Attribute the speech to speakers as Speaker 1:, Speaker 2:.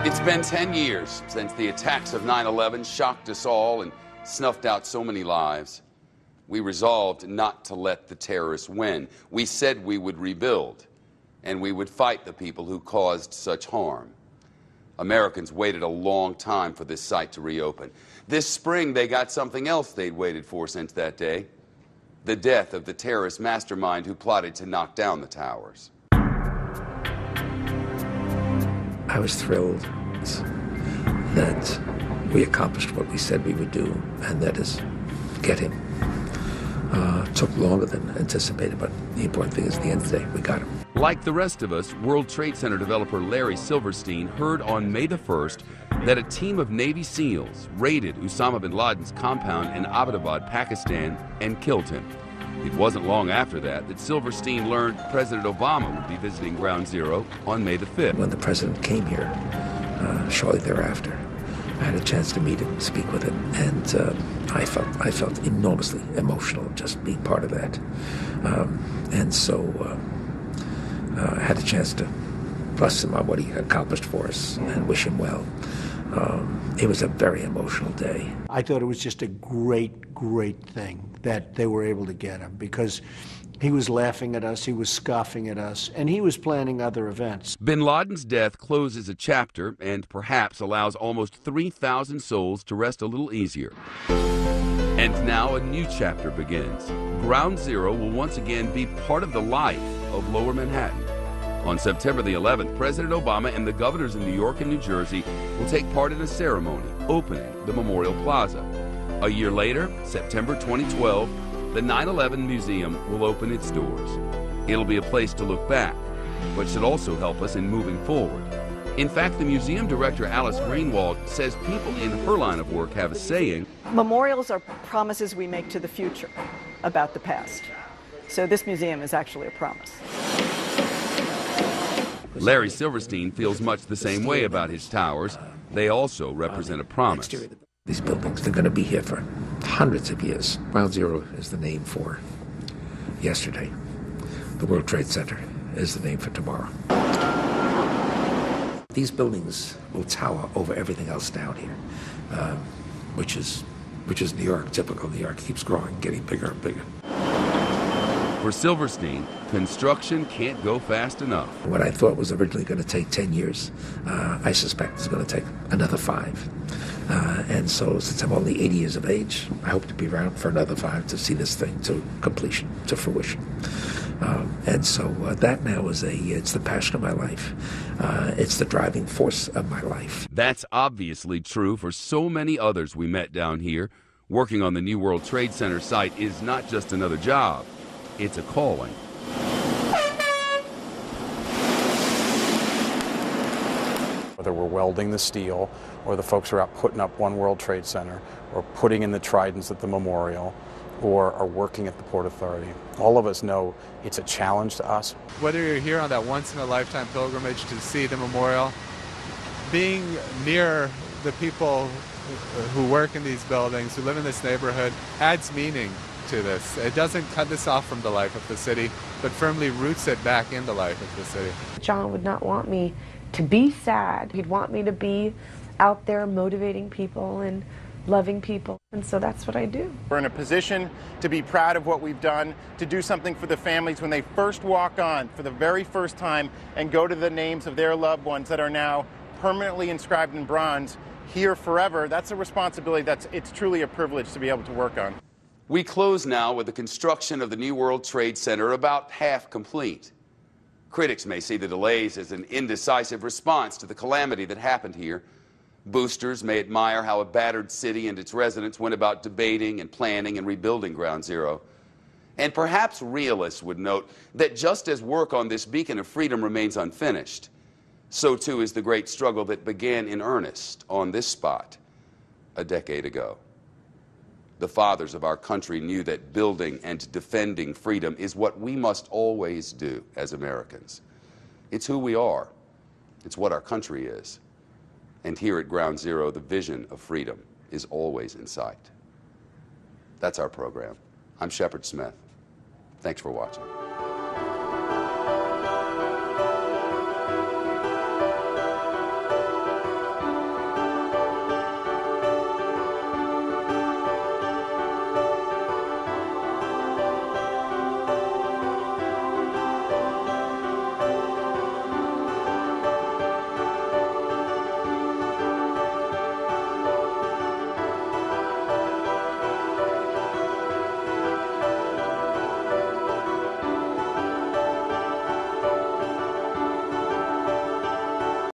Speaker 1: It's been 10 years since the attacks of 9/11 shocked us all and snuffed out so many lives. We resolved not to let the terrorists win. We said we would rebuild, and we would fight the people who caused such harm. Americans waited a long time for this site to reopen. This spring, they got something else they'd waited for since that day: the death of the terrorist mastermind who plotted to knock down the towers.
Speaker 2: I was thrilled that we accomplished what we said we would do, and that is get him. Took longer than anticipated, but the important thing is, at the end of the day, we got him.
Speaker 1: Like the rest of us, World Trade Center developer Larry Silverstein heard on May the 1st that a team of Navy SEALs raided Osama bin Laden's compound in Abbottabad, Pakistan, and killed him. It wasn't long after that Silverstein learned President Obama would be visiting Ground Zero on May the 5th.
Speaker 2: When the president came here, shortly thereafter, I had a chance to meet him, speak with him, and I felt enormously emotional just being part of that. And so I had a chance to bless him on what he accomplished for us and wish him well. It was a very emotional day.
Speaker 3: I thought it was just a great, great thing that they were able to get him, because he was laughing at us, he was scoffing at us, and he was planning other events.
Speaker 1: Bin Laden's death closes a chapter and perhaps allows almost 3,000 souls to rest a little easier. And now a new chapter begins. Ground Zero will once again be part of the life of Lower Manhattan. On September the 11th, President Obama and the governors of New York and New Jersey will take part in a ceremony opening the Memorial Plaza. A year later, September 2012, the 9/11 Museum will open its doors. It'll be a place to look back, but should also help us in moving forward. In fact, the museum director, Alice Greenwald, says people in her line of work have a saying:
Speaker 4: memorials are promises we make to the future about the past. So this museum is actually a promise.
Speaker 1: Larry Silverstein feels much the same way about his towers. They also represent a promise.
Speaker 2: These buildings, they're going to be here for hundreds of years. Ground Zero is the name for yesterday. The World Trade Center is the name for tomorrow. These buildings will tower over everything else down here, which is New York. Typical New York keeps growing, getting bigger and bigger.
Speaker 1: For Silverstein, construction can't go fast enough.
Speaker 2: What I thought was originally going to take 10 years, I suspect is going to take another 5. And so, since I'm only 80 years of age, I hope to be around for another 5 to see this thing to completion, to fruition. And so that now is it's the passion of my life. It's the driving force of my life.
Speaker 1: That's obviously true for so many others we met down here. Working on the new World Trade Center site is not just another job. It's a calling.
Speaker 5: Whether we're welding the steel, or the folks who are out putting up One World Trade Center, or putting in the tridents at the memorial, or are working at the Port Authority, all of us know it's a challenge to us.
Speaker 6: Whether you're here on that once-in-a-lifetime pilgrimage to see the memorial, being near the people who work in these buildings, who live in this neighborhood, adds meaning to this. It doesn't cut this off from the life of the city, but firmly roots it back in the life of the city.
Speaker 7: John would not want me to be sad. He'd want me to be out there motivating people and loving people, and so that's what I do.
Speaker 8: We're in a position to be proud of what we've done, to do something for the families when they first walk on for the very first time and go to the names of their loved ones that are now permanently inscribed in bronze here forever. That's a responsibility it's truly a privilege to be able to work on.
Speaker 1: We close now with the construction of the new World Trade Center about half complete. Critics may see the delays as an indecisive response to the calamity that happened here. Boosters may admire how a battered city and its residents went about debating and planning and rebuilding Ground Zero. And perhaps realists would note that just as work on this beacon of freedom remains unfinished, so too is the great struggle that began in earnest on this spot a decade ago. The fathers of our country knew that building and defending freedom is what we must always do as Americans. It's who we are. It's what our country is. And here at Ground Zero, the vision of freedom is always in sight. That's our program. I'm Shepard Smith. Thanks for watching.